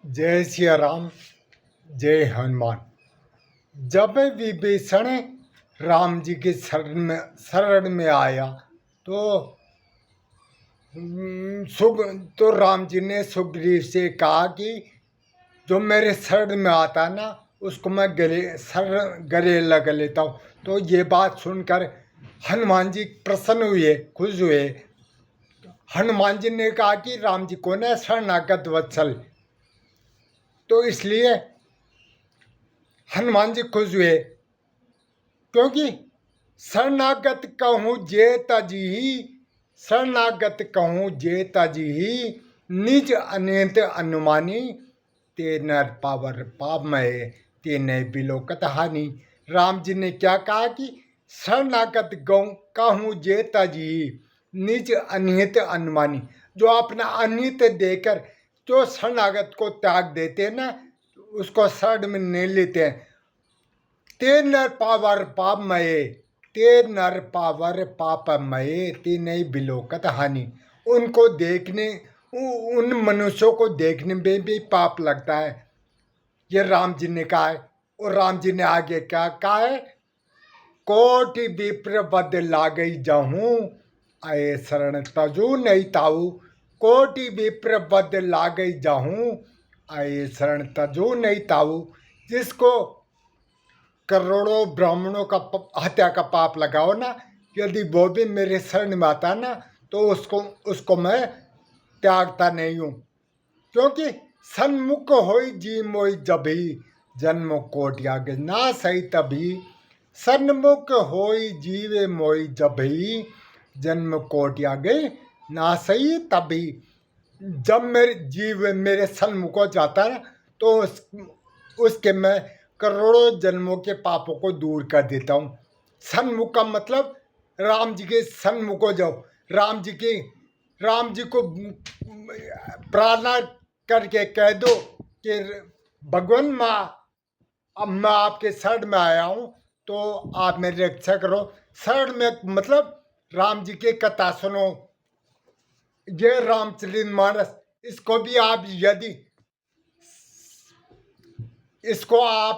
जय श्री राम। जय हनुमान। जब विभीषण राम जी के शरण में आया तो सुग तो राम जी ने सुग्रीव से कहा कि जो मेरे शरण में आता ना उसको मैं गले लगा लेता हूँ। तो ये बात सुनकर हनुमान जी प्रसन्न हुए, खुश हुए। हनुमान जी ने कहा कि राम जी को ना शरणागत वत्सल, तो इसलिए हनुमान जी खुश हुए, क्योंकि शरणागत कहूँ जे तजी, शरणागत कहूँ जे तजी, निज अनेत अनुमानी, ते नर पावर पापमय, ते नय बिलोकत हानि। राम जी ने क्या कहा कि शरणागत कहूँ जे तजी, निज अनिहित अनुमानी। जो अपना अनिहित देकर जो शरणागत को त्याग देते ना, उसको शरण में नहीं लेते हैं। ते नर पावर पापमये, ते नर पावर पापमये, ते नई बिलोकत हानि। उनको देखने, उन मनुष्यों को देखने में भी पाप लगता है, ये राम जी ने कहा है। और राम जी ने आगे क्या कहा है? कोटि विप्र बद लागई जाहूं, आए शरण तजू नहीं ताऊ। कोटि विप्र बद लागई जाहूं, आए शरण तजू नहीं ताऊ। जिसको करोड़ों ब्राह्मणों का हत्या का पाप लगाओ ना, यदि वो भी मेरे शरण में आता ना तो उसको मैं त्यागता नहीं हूँ। क्योंकि सन्मुख होई जी मोई जभी, जन्म कोटि आगे ना सही तभी। सन्मुख होई जीवे मोई जभी, जन्म कोटि आगे ना सही तभी। जब मेरे जीव मेरे सन्मुख हो जाता है तो उसके मैं करोड़ों जन्मों के पापों को दूर कर देता हूँ। सन्मुख का मतलब राम जी के सन्मुख हो जाओ। राम जी को प्रार्थना करके कह दो कि भगवान माँ, अब मैं आपके शरण में आया हूँ तो आप मेरी रक्षा करो। शरण में मतलब राम जी की कथा सुनो, ये रामचरितमानस, इसको भी आप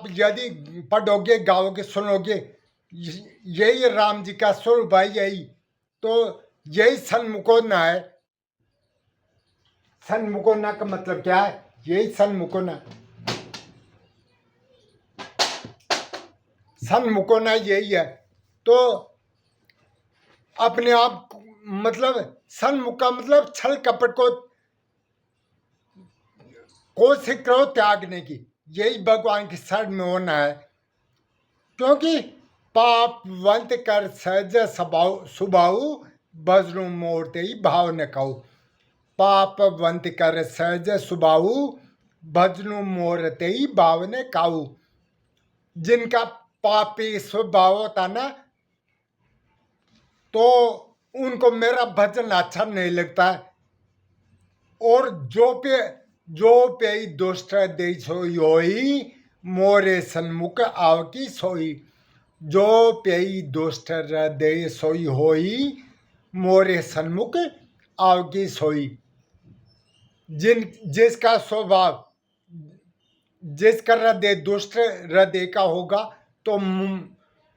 यदि पढ़ोगे, गाओगे, सुनोगे, यही राम जी का स्वरूप है। यही तो यही सन्मुखोना है। सन्मुखोना का मतलब क्या है? यही सन्मुखोना यही है। तो अपने आप मतलब सन्मुख का मतलब छल कपट को से करो त्यागने की, यही भगवान की शरण में होना है। क्योंकि पाप वंत कर सहज सुभाऊ, बजरू मोड़ते ही भाव न खाऊ। पाप वंत कर सहज सुभाऊ, भजनु मोरते ही भाव ने खाऊ। जिनका पापी स्वभाव होता ना तो उनको मेरा भजन अच्छा नहीं लगता है। और जो पे दुष्ट दे सोई होई, मोरे सन्मुख आव की सोई। जो पे दुष्ट हृदय सोई होई, मोरे सन्मुख आव की सोई। जिसका स्वभाव, जिसका हृदय दुष्ट हृदय का होगा तो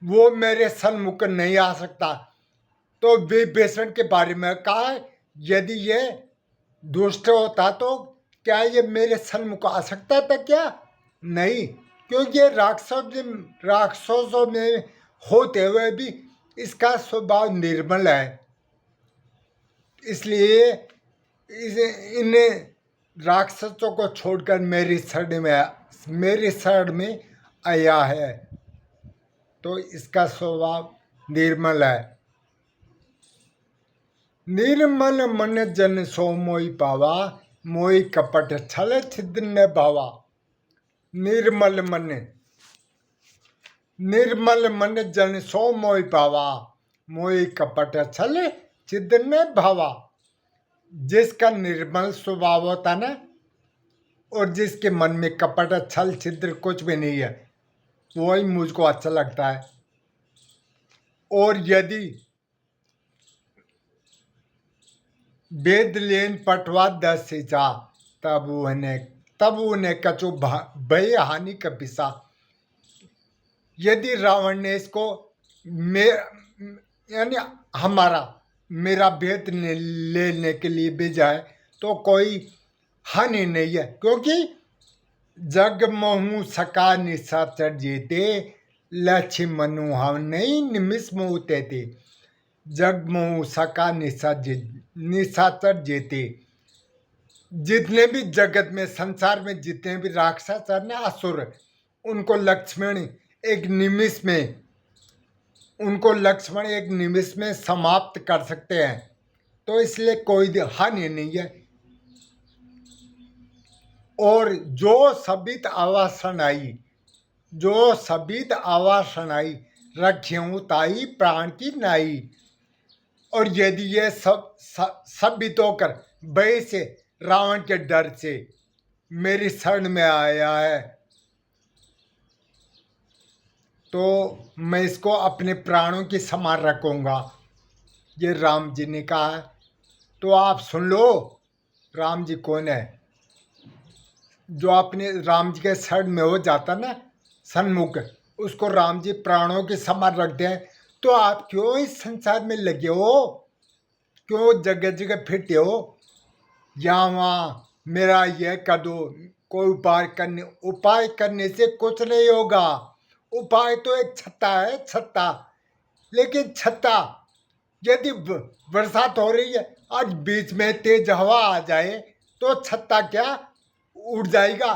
वो मेरे सन्मुख नहीं आ सकता। तो विभीषण के बारे में कहा है, यदि ये दुष्ट होता तो क्या ये मेरे सन्मुख आ सकता था? क्या नहीं, क्योंकि ये राक्षसों में होते हुए भी इसका स्वभाव निर्मल है। इसलिए इन्हें राक्षसों को छोड़कर मेरे शरण में आया है। तो इसका स्वभाव निर्मल है। निर्मल मन जन सो मोई पावा, मोई कपट छल छिद्र न भावा। निर्मल मन जन सो मोई पावा, मोई कपट छल छिद्र न भावा। जिसका निर्मल स्वभाव होता ना और जिसके मन में कपट छल छिद्र कुछ भी नहीं है, वही मुझको अच्छा लगता है। और यदि वेद लेन पटवा 10 सिचा, तब उन्हें तब उन्हें कछु भय हानि का पिसा। यदि रावण ने इसको यानी मेरा भेद लेने के लिए भेजा है तो कोई हानि नहीं है, क्योंकि जग मोहू सका निशाचर जेते लक्ष्य मनुहा नहीं निमिष मोहते थे। जग मोहू सका निशाचर जेते, जितने भी जगत में संसार में जितने भी राक्षस और असुर, उनको लक्ष्मण एक निमिष में समाप्त कर सकते हैं। तो इसलिए कोई हानि नहीं है। और जो सबित आवासन आई रख्यूं ताई प्राण की नाई। और यदि ये सब सबित होकर भय से, रावण के डर से मेरी शरण में आया है, तो मैं इसको अपने प्राणों की समान रखूंगा, ये राम जी ने कहा है। तो आप सुन लो राम जी कौन है। जो अपने राम जी के शरण में हो जाता ना सन्मुख, उसको राम जी प्राणों के समान रखते हैं। तो आप क्यों इस संसार में लगे हो, क्यों जगह जगह फिरते हो, यहाँ वहाँ मेरा यह कर दो। कोई उपाय करने से कुछ नहीं होगा। उपाय तो एक छत्ता है, छत्ता। लेकिन छत्ता यदि बरसात हो रही है, आज बीच में तेज हवा आ जाए तो छत्ता क्या उड़ जाएगा।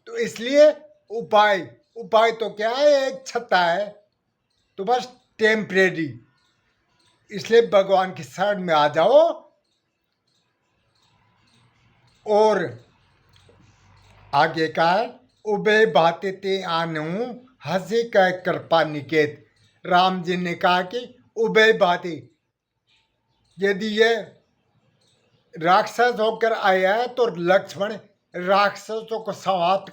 तो इसलिए उपाय तो क्या है, एक छत्ता है, तो बस टेम्परेरी। इसलिए भगवान की शरण में आ जाओ। और आगे का है, उबे बाते ते आनू हंसी कह कृपा निकेत। राम जी ने कहा कि उबे बाते, यदि ये राक्षस होकर आया है तो लक्ष्मण राक्षसों को समाप्त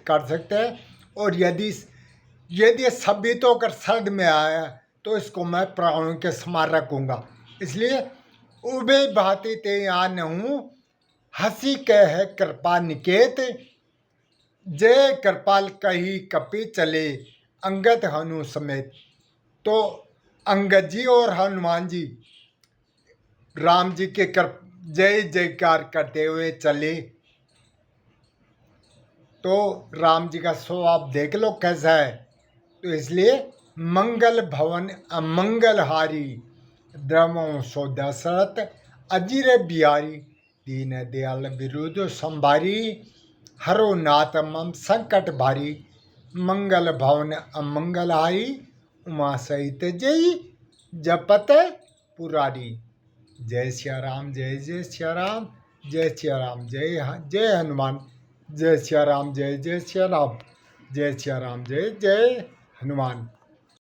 कर सकते हैं। और यदि सबित होकर शरण में आया तो इसको मैं प्राणों के समान रखूंगा। इसलिए उबे भाती ते आन हूँ हंसी कह है कृपा निकेत। जय कृपाल कही कपि चले अंगद हनु समेत। तो अंगद जी और हनुमान जी राम जी के जय जयकार करते हुए चले। तो राम जी का स्वभाव देख लो कैसा है। तो इसलिए मंगल भवन अमंगलहारी द्रमो सो दशरथ अजीर बिहारी। दीन दयाल विरुद्ध संभारी हरो नाथ मम संकट भारी। मंगल भवन अमंगलहारी उमा सहित जय जपत पुरारी। जय सिया राम, जय जय सिया राम, जय सिया राम, जय हनुमान। जय सिया राम, जय जय सिया राम, जय सिया राम, जय जय हनुमान।